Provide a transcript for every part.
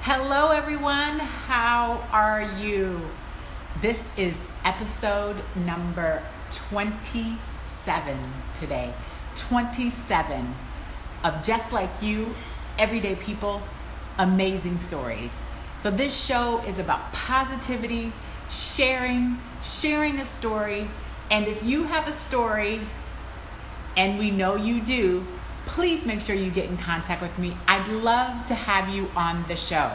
Hello, everyone. How are you? This is episode number 27 today. 27 of Just Like You, Everyday People, Amazing Stories. So this show is about positivity, sharing a story. And if you have a story, and we know you do, please make sure you get in contact with me. I'd love to have you on the show.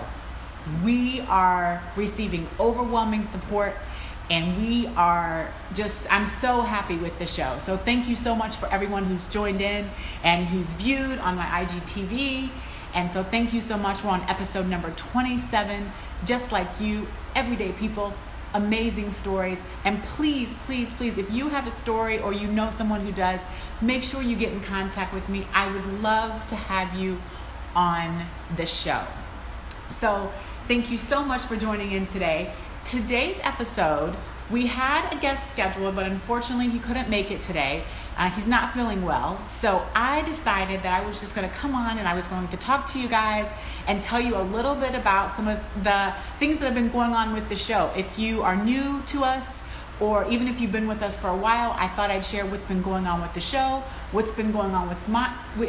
We are receiving overwhelming support and I'm so happy with the show. So thank you so much for everyone who's joined in and who's viewed on my IGTV. And so thank you so much. We're on episode number 27, Just Like You, Everyday People, Amazing Stories. And please, if you have a story or you know someone who does, make sure you get in contact with me. I would love to have you on the show. So thank you so much for joining in today. Today's episode, we had a guest scheduled, but unfortunately he couldn't make it today. He's not feeling well. So I decided that I was just going to come on and I was going to talk to you guys and tell you a little bit about some of the things that have been going on with the show. If you are new to us, or even if you've been with us for a while, I thought I'd share what's been going on with the show, what's been going on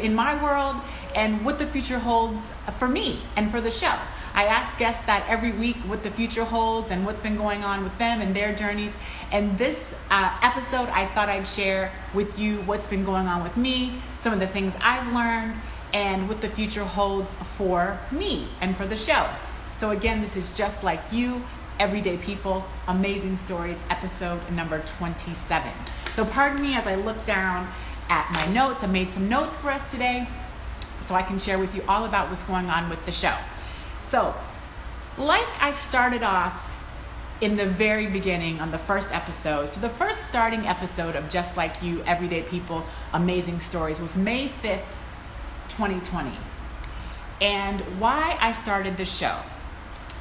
in my world, and what the future holds for me and for the show. I ask guests that every week, what the future holds and what's been going on with them and their journeys. And this episode, I thought I'd share with you what's been going on with me, some of the things I've learned, and what the future holds for me and for the show. So again, this is Just Like You, Everyday People, Amazing Stories, episode number 27. So pardon me as I look down at my notes. I made some notes for us today so I can share with you all about what's going on with the show. So, like I started off in the very beginning on the first episode, so the first starting episode of Just Like You, Everyday People, Amazing Stories was May 5th, 2020. And why I started the show.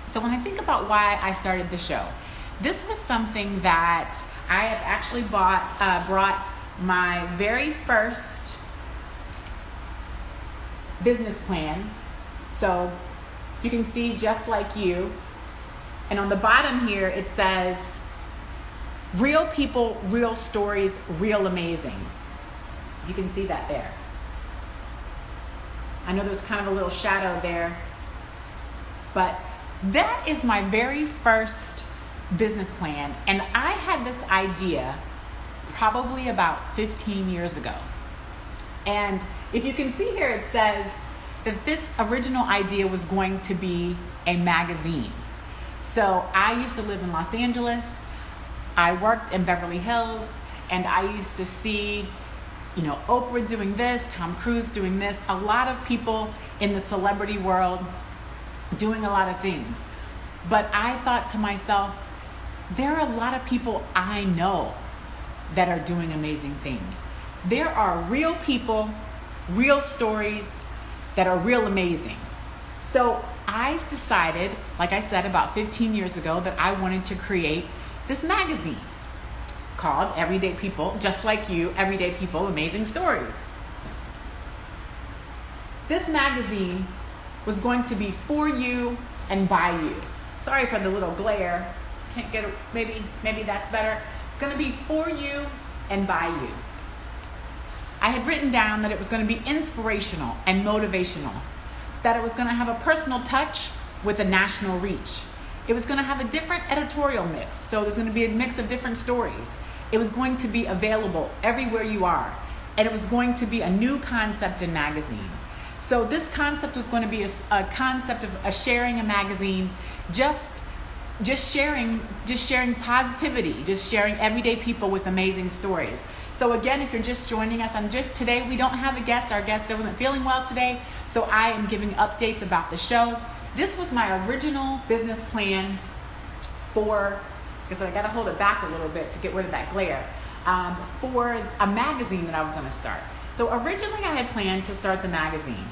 So when I think about why I started the show, this was something that I have actually brought my very first business plan. So you can see Just Like You. And on the bottom here, it says, real people, real stories, real amazing. You can see that there. I know there's kind of a little shadow there, but that is my very first business plan. And I had this idea probably about 15 years ago. And if you can see here, it says that this original idea was going to be a magazine. So I used to live in Los Angeles. I worked in Beverly Hills, and I used to see, Oprah doing this, Tom Cruise doing this, a lot of people in the celebrity world doing a lot of things. But I thought to myself, there are a lot of people I know that are doing amazing things. There are real people, real stories that are real amazing. So I decided, like I said, about 15 years ago, that I wanted to create this magazine called Everyday People, Just Like You, Everyday People, Amazing Stories. This magazine was going to be for you and by you. Sorry for the little glare. Can't get it. Maybe that's better. It's going to be for you and by you. I had written down that it was going to be inspirational and motivational, that it was going to have a personal touch with a national reach. It was going to have a different editorial mix, so there's going to be a mix of different stories. It was going to be available everywhere you are, and it was going to be a new concept in magazines. So this concept was going to be a concept of sharing a magazine, just sharing positivity, just sharing everyday people with amazing stories. So again, if you're just joining us, today we don't have a guest. Our guest wasn't feeling well today, so I am giving updates about the show. This was my original business plan because I got to hold it back a little bit to get rid of that glare, for a magazine that I was going to start. So originally I had planned to start the magazine.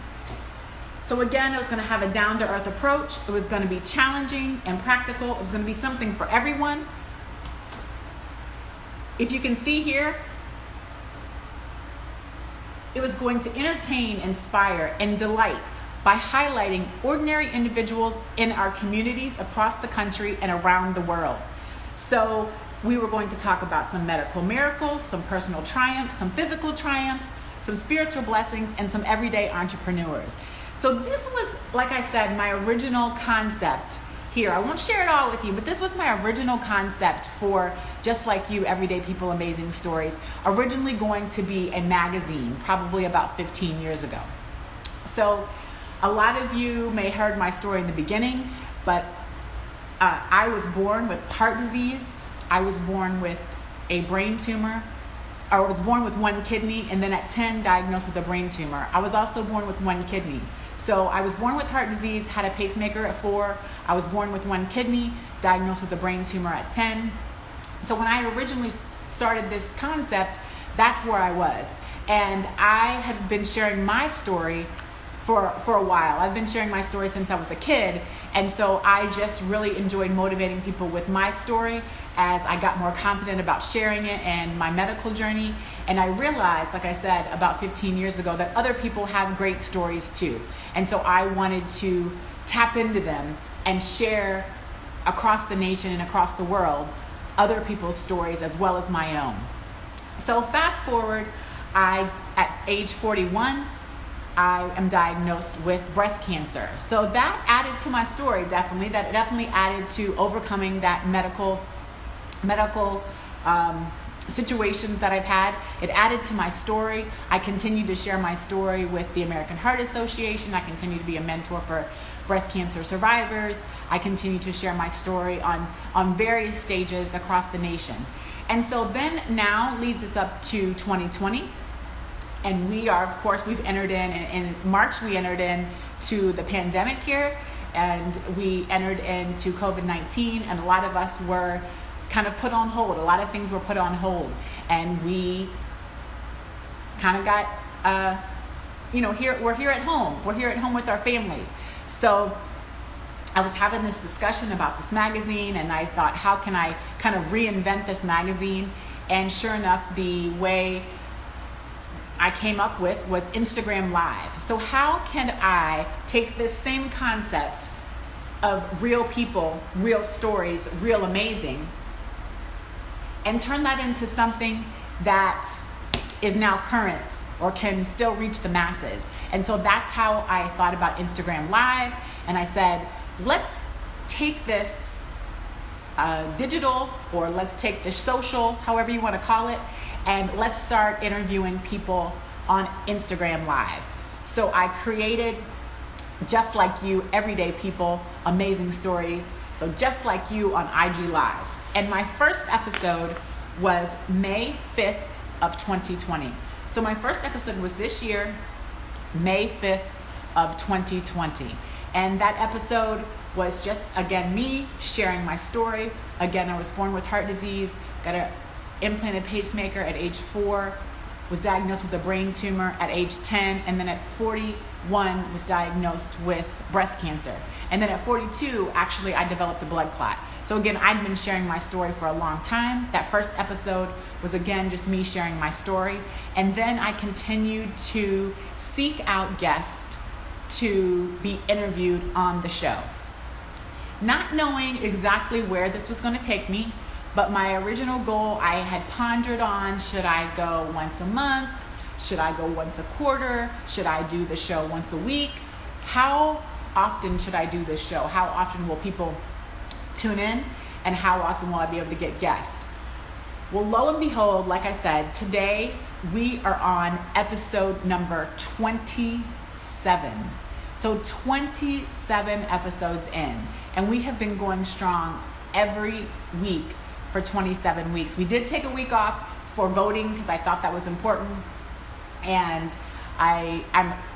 So again, it was going to have a down-to-earth approach. It was going to be challenging and practical. It was going to be something for everyone. If you can see here, it was going to entertain, inspire, and delight by highlighting ordinary individuals in our communities across the country and around the world. So we were going to talk about some medical miracles, some personal triumphs, some physical triumphs, some spiritual blessings, and some everyday entrepreneurs. So this was, like I said, my original concept here. I won't share it all with you, but this was my original concept for Just Like You, Everyday People, Amazing Stories. Originally going to be a magazine, probably about 15 years ago. So a lot of you may have heard my story in the beginning, but I was born with heart disease. I was born with a brain tumor. I was born with one kidney, and then at 10 diagnosed with a brain tumor. I was also born with one kidney. So I was born with heart disease, had a pacemaker at 4. I was born with one kidney, diagnosed with a brain tumor at 10. So when I originally started this concept, that's where I was. And I had been sharing my story for a while. I've been sharing my story since I was a kid. And so I just really enjoyed motivating people with my story as I got more confident about sharing it and my medical journey. And I realized, like I said, about 15 years ago, that other people have great stories too. And so I wanted to tap into them and share across the nation and across the world other people's stories as well as my own. So fast forward, at age 41, I am diagnosed with breast cancer. So that added to my story, definitely. That definitely added to overcoming that medical situations that I've had. It added to my story. I continue to share my story with the American Heart Association. I continue to be a mentor for breast cancer survivors. I continue to share my story on various stages across the nation. And so then now leads us up to 2020. And we are, of course, we've entered in March, we entered into the pandemic here, and we entered into COVID-19, and a lot of us were kind of put on hold. A lot of things were put on hold, and we kind of got, we're here at home. We're here at home with our families. So I was having this discussion about this magazine, and I thought, how can I kind of reinvent this magazine? And sure enough, the way I came up with was Instagram Live. So how can I take this same concept of real people, real stories, real amazing, and turn that into something that is now current or can still reach the masses? And so that's how I thought about Instagram Live. And I said, let's take this digital, or let's take this social, however you want to call it, and let's start interviewing people on Instagram Live. So I created Just Like You, Everyday People, Amazing Stories. So Just Like You on IG Live. And my first episode was May 5th of 2020. So my first episode was this year, May 5th of 2020. And that episode was just, again, me sharing my story. Again, I was born with heart disease, got an implanted pacemaker at age 4, was diagnosed with a brain tumor at age 10, and then at 41 was diagnosed with breast cancer. And then at 42, actually, I developed a blood clot. So again, I'd been sharing my story for a long time. That first episode was, again, just me sharing my story. And then I continued to seek out guests to be interviewed on the show. Not knowing exactly where this was going to take me, but my original goal, I had pondered on, should I go once a month? Should I go once a quarter? Should I do the show once a week? How often should I do this show? How often will people tune in? And how often will I be able to get guests? Well, lo and behold, like I said, today we are on episode number 27. So 27 episodes in. And we have been going strong every week for 27 weeks. We did take a week off for voting because I thought that was important. And I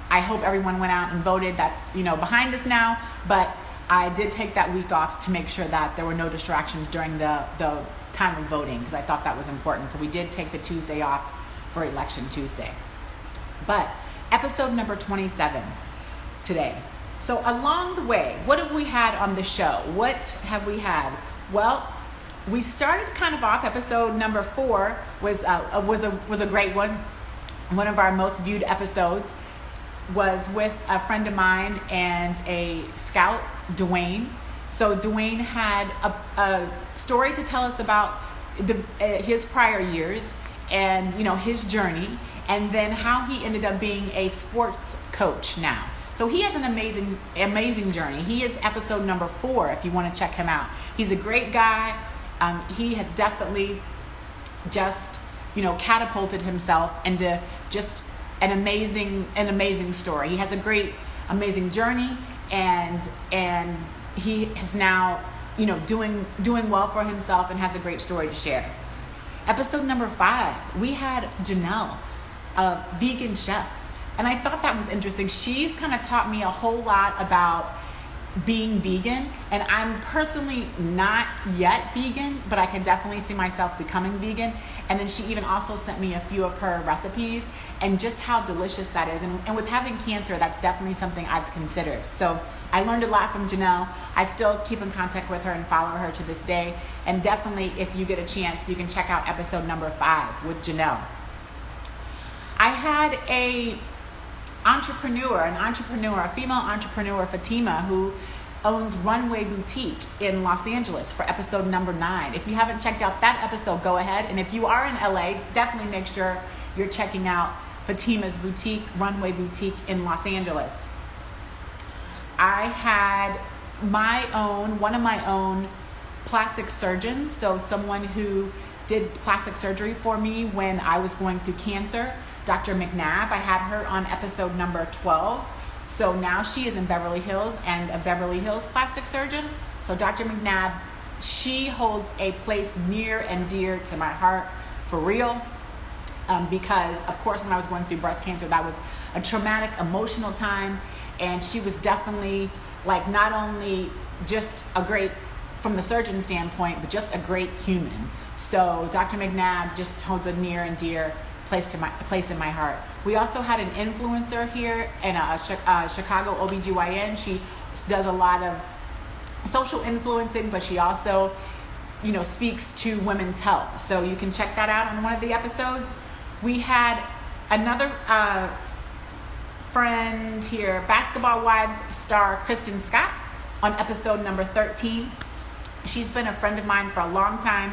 hope everyone went out and voted. That's, behind us now. But I did take that week off to make sure that there were no distractions during the time of voting, because I thought that was important. So we did take the Tuesday off for Election Tuesday. But episode number 27 today. So along the way, what have we had on the show? What have we had? Well, we started kind of off. Episode number 4 was a great one of our most viewed episodes. was with a friend of mine and a scout, Dwayne. So Dwayne had a story to tell us about his prior years and, you know, his journey, and then how he ended up being a sports coach now. So he has an amazing journey. He is episode number 4 if you want to check him out. He's a great guy. He has definitely just, you know, catapulted himself into just an amazing story. He has a amazing journey, and he is now, you know, doing well for himself and has a great story to share. Episode number 5, we had Janelle, a vegan chef. And I thought that was interesting. She's kind of taught me a whole lot about being vegan. And I'm personally not yet vegan, but I can definitely see myself becoming vegan. And then she even also sent me a few of her recipes and just how delicious that is. And with having cancer, that's definitely something I've considered. So I learned a lot from Janelle. I still keep in contact with her and follow her to this day. And definitely, if you get a chance, you can check out episode number 5 with Janelle. I had an entrepreneur, a female entrepreneur, Fatima, who owns Runway Boutique in Los Angeles, for episode number 9. If you haven't checked out that episode, go ahead. And if you are in LA, definitely make sure you're checking out Fatima's boutique, Runway Boutique in Los Angeles. I had one of my own plastic surgeons, so someone who did plastic surgery for me when I was going through cancer, Dr. McNabb. I had her on episode number 12. So now she is in Beverly Hills and a Beverly Hills plastic surgeon. So Dr. McNabb, she holds a place near and dear to my heart, for real. Because of course, when I was going through breast cancer, that was a traumatic, emotional time. And she was definitely, like, not only just a great, from the surgeon standpoint, but just a great human. So Dr. McNabb just holds a near and dear place in my heart. We also had an influencer here in a Chicago OBGYN. She does a lot of social influencing, but she also, you know, speaks to women's health. So you can check that out on one of the episodes. We had another friend here, Basketball Wives star Kristen Scott, on episode number 13. She's been a friend of mine for a long time,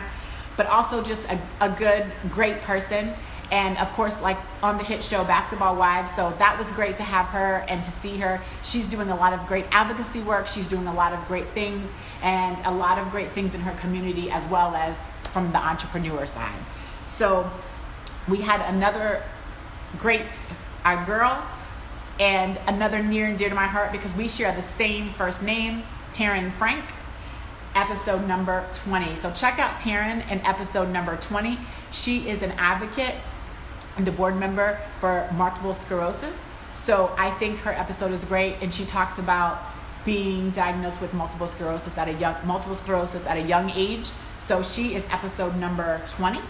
but also just a great person. And of course, like on the hit show Basketball Wives, so that was great to have her and to see her. She's doing a lot of great advocacy work. She's doing a lot of great things, and a lot of great things in her community, as well as from the entrepreneur side. So we had another great girl, and another near and dear to my heart because we share the same first name, Taryn Frank, episode number 20. So check out Taryn in episode number 20. She is an advocate and a board member for multiple sclerosis. So I think her episode is great, and she talks about being diagnosed with multiple sclerosis at a young age. So she is episode number 20.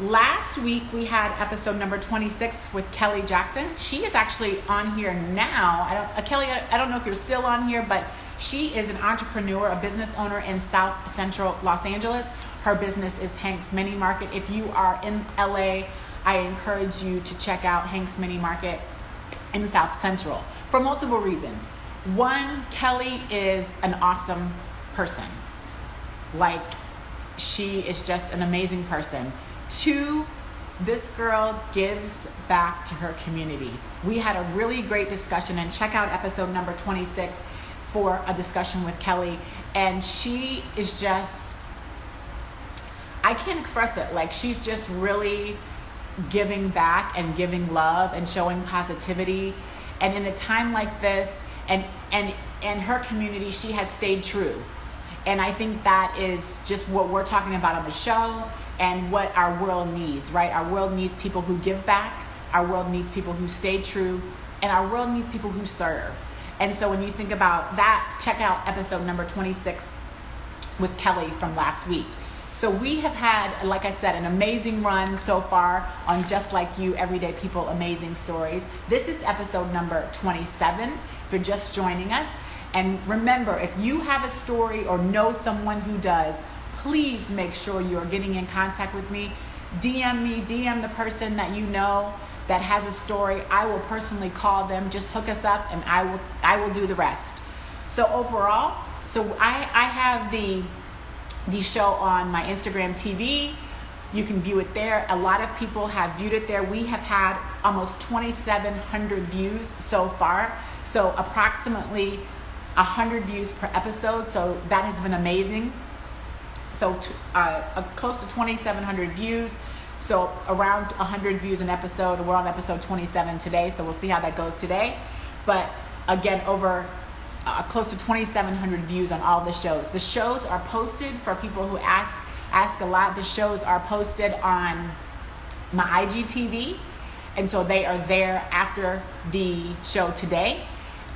Last week we had episode number 26 with Kelly Jackson. She is actually on here now. Kelly, I don't know if you're still on here, but she is an entrepreneur, a business owner in South Central Los Angeles. Her business is Hank's Mini Market. If you are in LA, I encourage you to check out Hank's Mini Market in South Central for multiple reasons. One, Kelly is an awesome person. Like, she is just an amazing person. 2, this girl gives back to her community. We had a really great discussion, and check out episode number 26 for a discussion with Kelly. And she is just, I can't express it. Like, she's just really giving back and giving love and showing positivity. And in a time like this, and her community, she has stayed true. And I think that is just what we're talking about on the show and what our world needs, right? Our world needs people who give back. Our world needs people who stay true. And our world needs people who serve. And so when you think about that, check out episode number 26 with Kelly from last week. So we have had, like I said, an amazing run so far on Just Like You, Everyday People, Amazing Stories. This is episode number 27, if you're just joining us. And remember, if you have a story or know someone who does, please make sure you're getting in contact with me. DM me, DM the person that you know. that has a story, I will personally call them. Just hook us up and I will do the rest. So overall, I have the show on my Instagram TV. You can view it there. A lot of people have viewed it there. We have had almost 2,700 views so far. So approximately 100 views per episode. So that has been amazing. So close to 2,700 views. So around 100 views an episode. We're on episode 27 today. So we'll see how that goes today. But again, over close to 2,700 views on all the shows. The shows are posted for people who ask a lot. The shows are posted on my IGTV, and so they are there after the show today.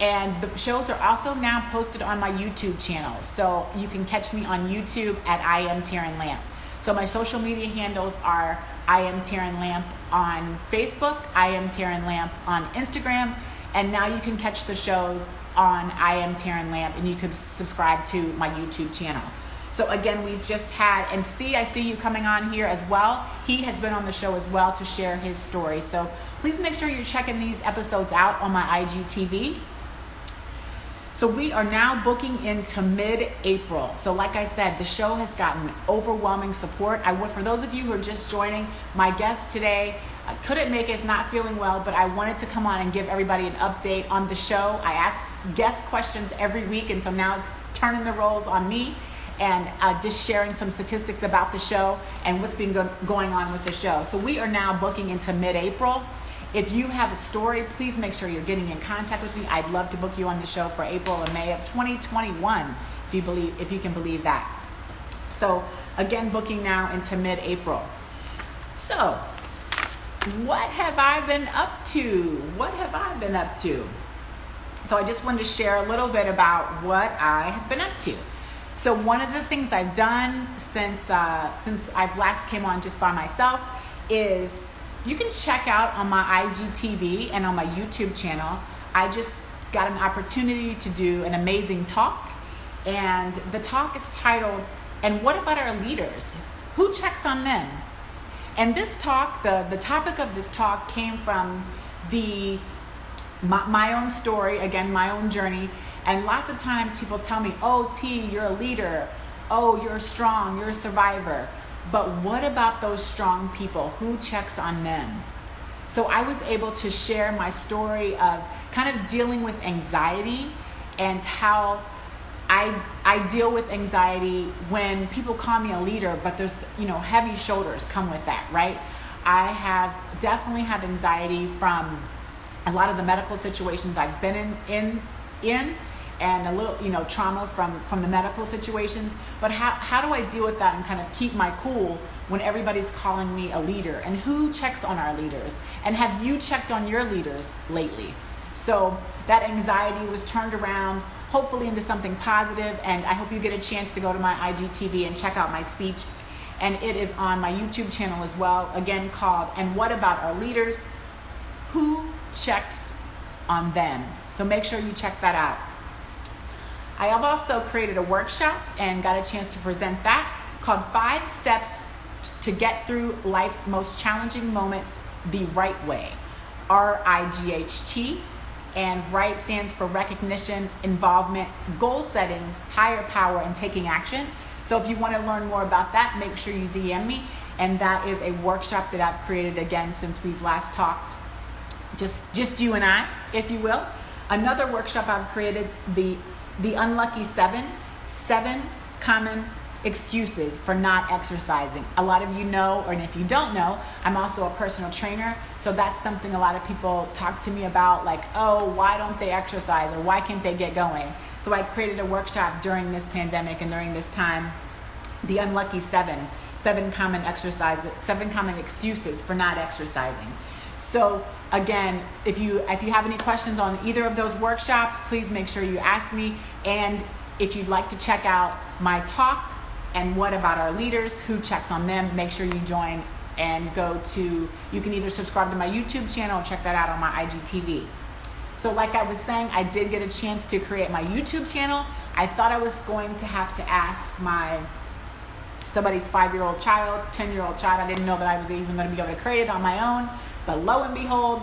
And the shows are also now posted on my YouTube channel, so you can catch me on YouTube at I Am Taryn Lamp. So my social media handles are I Am Taryn Lamp on Facebook, I Am Taryn Lamp on Instagram, and now you can catch the shows on I Am Taryn Lamp, and you can subscribe to my YouTube channel. So again, we just had, and I see you coming on here as well. He has been on the show as well to share his story. So please make sure you're checking these episodes out on my IGTV. So we are now booking into mid-April. So like I said, the show has gotten overwhelming support. For those of you who are just joining, my guest today couldn't make it, is not feeling well, but I wanted to come on and give everybody an update on the show. I ask guest questions every week, and so now it's turning the roles on me and just sharing some statistics about the show and what's been going on with the show. So we are now booking into mid-April. If you have a story, please make sure you're getting in contact with me. I'd love to book you on the show for April and May of 2021, if you can believe that. So again, booking now into mid-April. So what have I been up to? So I just wanted to share a little bit about what I have been up to. So one of the things I've done since I've last came on just by myself is you can check out on my IGTV and on my YouTube channel. I just got an opportunity to do an amazing talk, and the talk is titled, "And What About Our Leaders? Who Checks on Them?" And this talk, the topic of this talk came from my own story, again, my own journey. And lots of times people tell me, "Oh, T, you're a leader. Oh, you're strong. You're a survivor." But what about those strong people? Who checks on them? So I was able to share my story of kind of dealing with anxiety and how I deal with anxiety when people call me a leader, but there's, heavy shoulders come with that, right? I definitely have anxiety from a lot of the medical situations I've been in and a little, trauma from the medical situations. But how do I deal with that and kind of keep my cool when everybody's calling me a leader? And who checks on our leaders? And have you checked on your leaders lately? So that anxiety was turned around, hopefully into something positive, and I hope you get a chance to go to my IGTV and check out my speech. And it is on my YouTube channel as well, again called, "And What About Our Leaders? Who Checks on Them?" So make sure you check that out. I have also created a workshop and got a chance to present that called 5 Steps to Get Through Life's Most Challenging Moments the Right Way. RIGHT. And RIGHT stands for recognition, involvement, goal setting, higher power, and taking action. So if you want to learn more about that, make sure you DM me. And that is a workshop that I've created again since we've last talked. Just you and I, if you will. Another workshop I've created, the Unlucky 7 common excuses for not exercising. A lot of you know, or if you don't know, I'm also a personal trainer. So that's something a lot of people talk to me about, like, "Oh, why don't they exercise?" or "Why can't they get going?" So I created a workshop during this pandemic and during this time, the Unlucky 7 common exercises, 7 common excuses for not exercising. So again, if you have any questions on either of those workshops, please make sure you ask me. And if you'd like to check out my talk, "And What About Our Leaders? Who Checks on Them?" make sure you join and you can either subscribe to my YouTube channel or check that out on my IGTV. So like I was saying, I did get a chance to create my YouTube channel. I thought I was going to have to ask somebody's 5-year-old child, 10-year-old child. I didn't know that I was even going to be able to create it on my own. But lo and behold,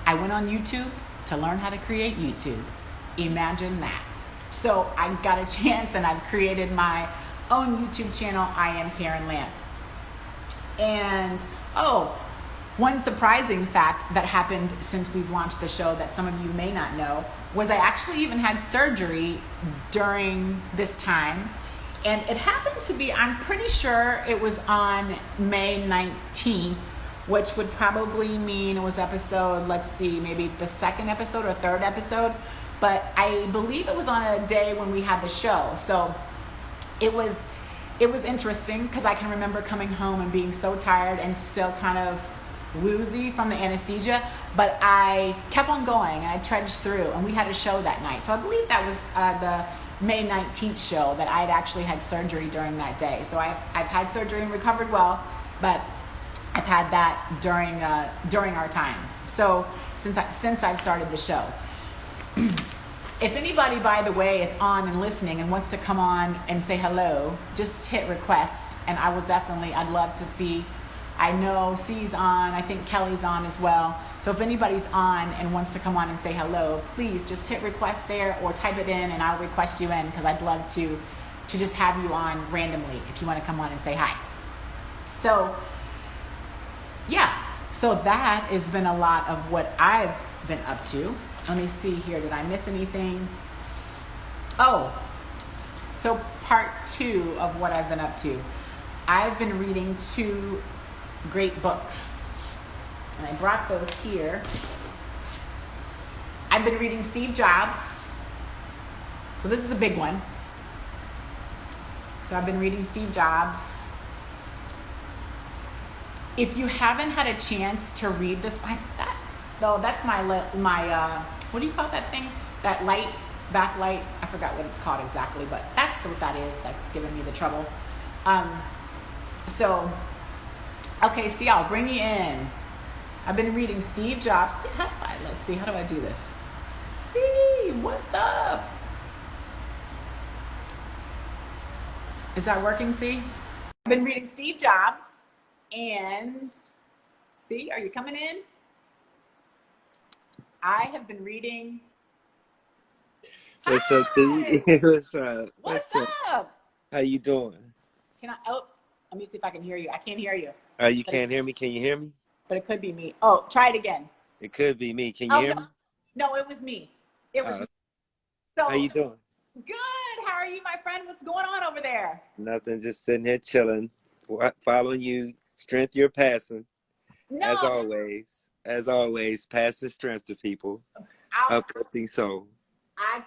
I went on YouTube to learn how to create YouTube. Imagine that. So I got a chance and I've created my own YouTube channel, I Am Taryn Lamb. And one surprising fact that happened since we've launched the show that some of you may not know was I actually even had surgery during this time. And it happened to be, I'm pretty sure it was on May 19th, which would probably mean it was episode, let's see, maybe the second episode or third episode. But I believe it was on a day when we had the show. So it was interesting because I can remember coming home and being so tired and still kind of woozy from the anesthesia, but I kept on going and I trudged through, and we had a show that night. So I believe that was the May 19th show that I had actually had surgery during that day. So I've had surgery and recovered well, but I've had that during our time. So since I've started the show. If anybody, by the way, is on and listening and wants to come on and say hello, just hit request, and I will definitely, I'd love to see. I know C's on, I think Kelly's on as well. So if anybody's on and wants to come on and say hello, please just hit request there or type it in and I'll request you in, because I'd love to just have you on randomly if you want to come on and say hi. So yeah, so that has been a lot of what I've been up to. Let me see here. Did I miss anything? So part 2 of what I've been up to. I've been reading 2 great books. And I brought those here. I've been reading Steve Jobs. So this is a big one. So I've been reading Steve Jobs. If you haven't had a chance to read this, that's my what do you call that thing? That light, backlight. I forgot what it's called exactly, but that's what that is. That's giving me the trouble. Okay, see, I'll bring you in. I've been reading Steve Jobs. Let's see, how do I do this? See, what's up? Is that working, see? I've been reading Steve Jobs, and see, are you coming in? I have been reading. What's up, T? What's up? What's up? How you doing? Let me see if I can hear you. I can't hear you. You can't hear me? Can you hear me? But it could be me. Oh, try it again. It could be me. Can you hear me? No, it was me. It was me. So, how you doing? Good. How are you, my friend? What's going on over there? Nothing. Just sitting here chilling, following you. Strength you're passing. No. As always, pass the strength to people. Uplifting soul. I'm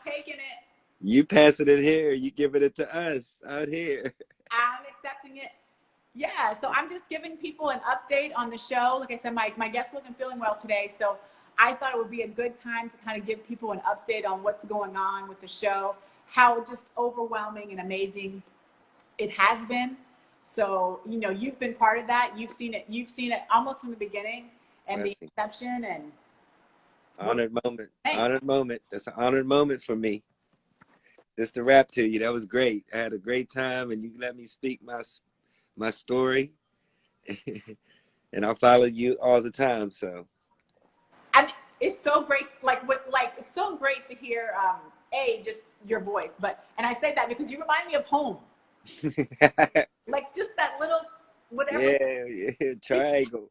taking it. You passing it here. You giving it to us out here. I'm accepting it. Yeah, so I'm just giving people an update on the show. Like I said, my guest wasn't feeling well today, so I thought it would be a good time to kind of give people an update on what's going on with the show, how just overwhelming and amazing it has been. So, you've been part of that. You've seen it almost from the beginning and the inception. And honored moment. Honored moment. That's an honored moment for me. Just to rap to you, that was great. I had a great time, and you let me speak my story, and I follow you all the time. So, I mean, it's so great. It's so great to hear just your voice. And I say that because you remind me of home. Like just that little whatever. Yeah. Triangle,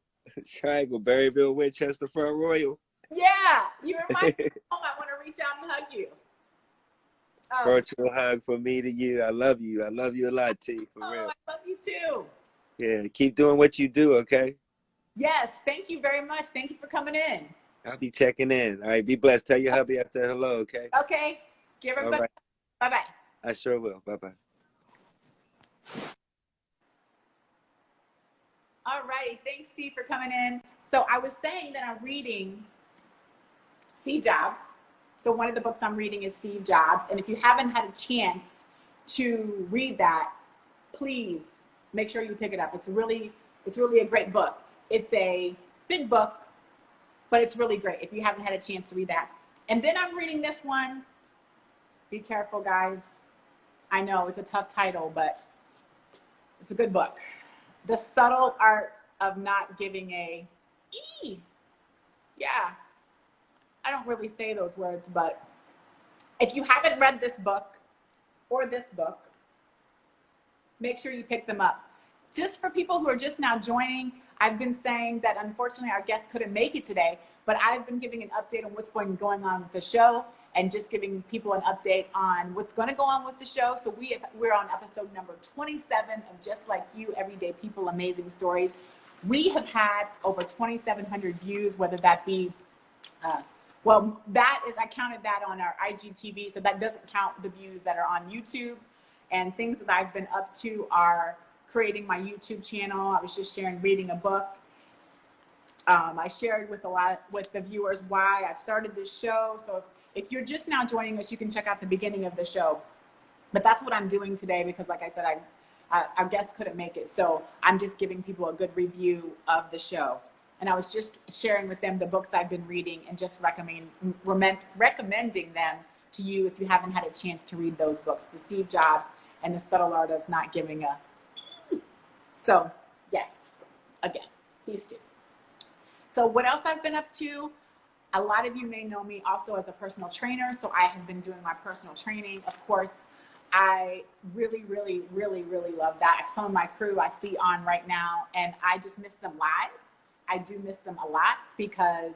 Berryville, Winchester, Front Royal. Yeah, you remind me of home. I want to reach out and hug you. Virtual hug from me to you. I love you. I love you a lot, T. For real. I love you too. Yeah, keep doing what you do, okay? Yes, thank you very much. Thank you for coming in. I'll be checking in. All right, be blessed. Tell your hubby I said hello, okay? Okay. Give everybody. Right. Bye-bye. I sure will. Bye-bye. All righty. Thanks, Steve, for coming in. So I was saying that I'm reading Steve Jobs. So one of the books I'm reading is Steve Jobs. And if you haven't had a chance to read that, please make sure you pick it up. It's really a great book. It's a big book, but it's really great if you haven't had a chance to read that. And then I'm reading this one. Be careful, guys. I know it's a tough title, but it's a good book. The Subtle Art of not giving yeah, I don't really say those words, but if you haven't read this book or this book, make sure you pick them up. Just for people who are just now joining, I've been saying that unfortunately our guest couldn't make it today, but I've been giving an update on what's going on with the show and just giving people an update on what's going to go on with the show. So we're on episode number 27 of Just Like You, Everyday People, Amazing Stories. We have had over 2,700 views, whether that be, I counted that on our IGTV, so that doesn't count the views that are on YouTube. And things that I've been up to are creating my YouTube channel. I was just reading a book. I shared with the viewers why I've started this show. So if you're just now joining us, you can check out the beginning of the show. But that's what I'm doing today because, like I said, our guest couldn't make it. So I'm just giving people a good review of the show. And I was just sharing with them the books I've been reading and just recommending them to you if you haven't had a chance to read those books, The Steve Jobs and The Subtle Art of Not Giving a. So, yeah, again, these two. So what else I've been up to? A lot of you may know me also as a personal trainer. So I have been doing my personal training. Of course, I really, really, really, really love that. Some of my crew I see on right now, and I just miss them live. I do miss them a lot because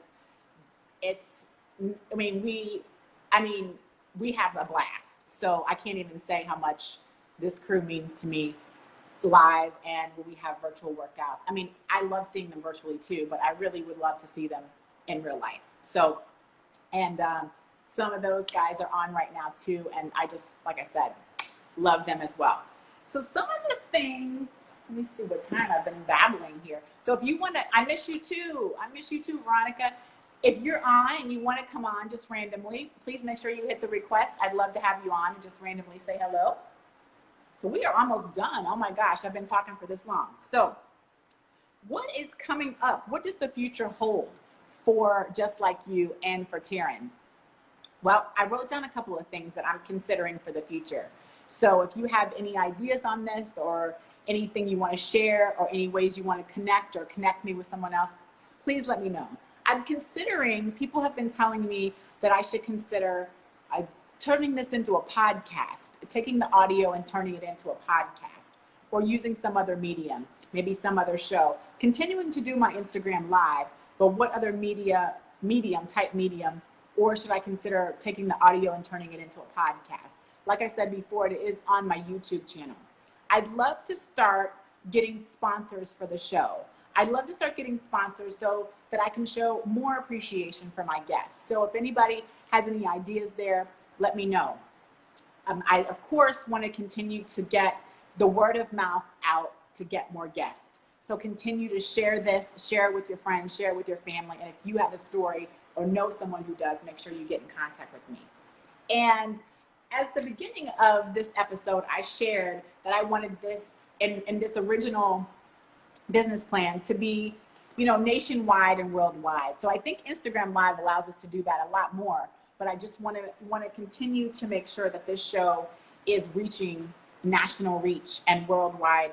we have a blast. So I can't even say how much this crew means to me live and when we have virtual workouts. I mean, I love seeing them virtually too, but I really would love to see them in real life. So, and some of those guys are on right now too. And I just, like I said, love them as well. So some of the things, let me see what time I've been babbling here. So if you want to, I miss you too, Veronica. If you're on and you want to come on just randomly, please make sure you hit the request. I'd love to have you on and just randomly say hello. So we are almost done. Oh my gosh, I've been talking for this long. So what is coming up? What does the future hold for Just Like You and for Taryn? Well, I wrote down a couple of things that I'm considering for the future. So if you have any ideas on this or anything you want to share or any ways you want to connect or connect me with someone else, please let me know. I'm considering, people have been telling me that I should consider turning this into a podcast, taking the audio and turning it into a podcast, or using some other medium, maybe some other show, continuing to do my Instagram live, but what other medium, or should I consider taking the audio and turning it into a podcast? Like I said before, it is on my YouTube channel. I'd love to start getting sponsors for the show. I'd love to start getting sponsors so that I can show more appreciation for my guests. So if anybody has any ideas there, let me know. I, of course, want to continue to get the word of mouth out to get more guests. So continue to share this, share it with your friends, share it with your family. And if you have a story or know someone who does, make sure you get in contact with me. And as the beginning of this episode, I shared that I wanted this in this original business plan to be, nationwide and worldwide. So I think Instagram Live allows us to do that a lot more. But I just want to continue to make sure that this show is reaching national reach and worldwide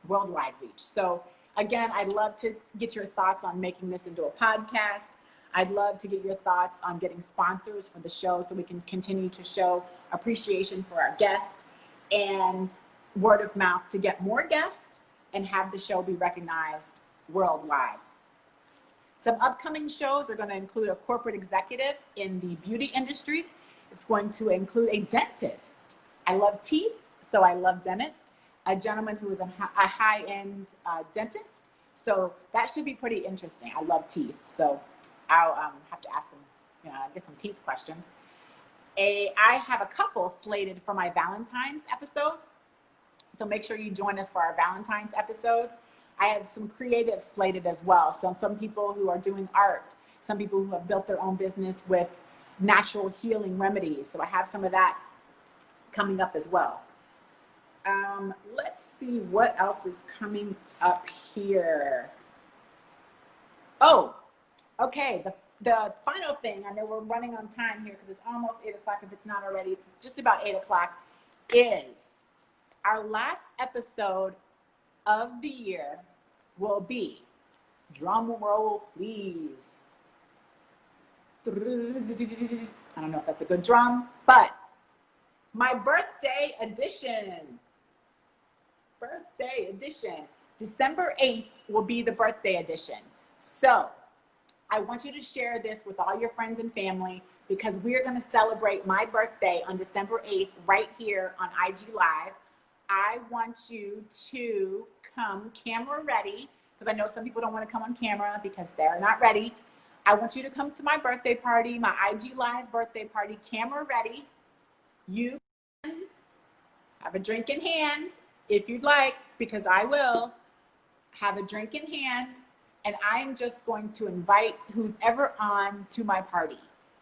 reach. So again, I'd love to get your thoughts on making this into a podcast. I'd love to get your thoughts on getting sponsors for the show so we can continue to show appreciation for our guests and word of mouth to get more guests and have the show be recognized worldwide. Some upcoming shows are going to include a corporate executive in the beauty industry. It's going to include a dentist. I love teeth, so I love dentists. A gentleman who is a high-end dentist. So that should be pretty interesting. I love teeth, so I'll have to ask them, get some teeth questions. I have a couple slated for my Valentine's episode. So make sure you join us for our Valentine's episode. I have some creatives slated as well. So some people who are doing art, some people who have built their own business with natural healing remedies. So I have some of that coming up as well. Let's see what else is coming up here. Oh, okay. The final thing, I know we're running on time here because it's almost 8 o'clock. If it's not already, it's just about 8 o'clock, is our last episode of the year will be, drum roll please. I don't know if that's a good drum, but my birthday edition. December 8th will be the birthday edition. So I want you to share this with all your friends and family because we're going to celebrate my birthday on December 8th right here on IG Live. I want you to come camera ready because I know some people don't want to come on camera because they're not ready. I want you to come to my birthday party, my IG Live birthday party, camera ready. You can have a drink in hand if you'd like, because I will have a drink in hand, and I'm just going to invite who's ever on to my party.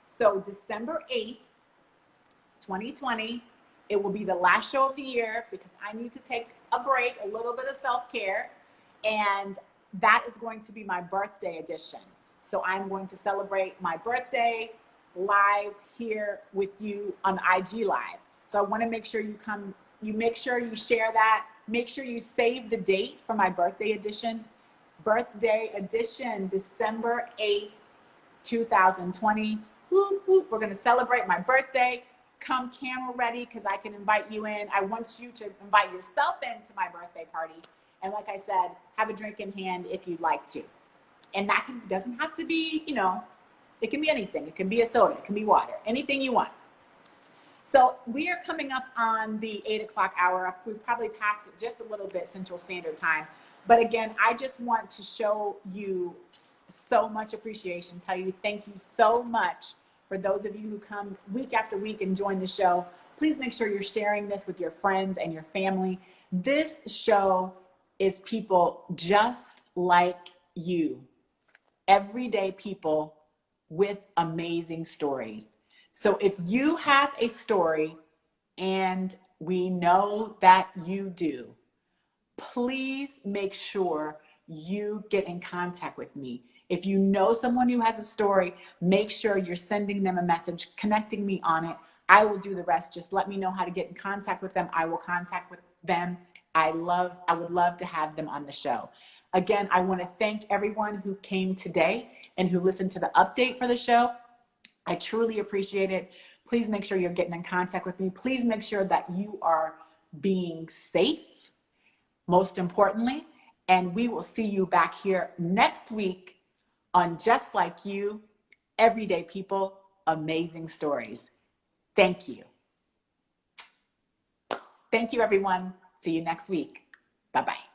So December 8th, 2020, it will be the last show of the year because I need to take a break, a little bit of self-care, and that is going to be my birthday edition. So I'm going to celebrate my birthday live here with you on IG Live. So I want to make sure you come, you make sure you share that. Make sure you save the date for my birthday edition. Birthday edition, December 8th, 2020. Woo, woo. We're going to celebrate my birthday. Come camera ready because I can invite you in. I want you to invite yourself into my birthday party. And like I said, have a drink in hand if you'd like to. And that doesn't have to be, you know, it can be anything. It can be a soda. It can be water. Anything you want. So we are coming up on the 8 o'clock hour. We've probably passed it just a little bit Central Standard Time. But again, I just want to show you so much appreciation, tell you thank you so much for those of you who come week after week and join the show. Please make sure you're sharing this with your friends and your family. This show is people just like you, everyday people with amazing stories. So if you have a story, and we know that you do, please make sure you get in contact with me. If you know someone who has a story, make sure you're sending them a message, connecting me on it. I will do the rest. Just let me know how to get in contact with them. I will contact with them. I would love to have them on the show. Again, I want to thank everyone who came today and who listened to the update for the show. I truly appreciate it. Please make sure you're getting in contact with me. Please make sure that you are being safe, most importantly. And we will see you back here next week on Just Like You, Everyday People, Amazing Stories. Thank you. Thank you, everyone. See you next week. Bye-bye.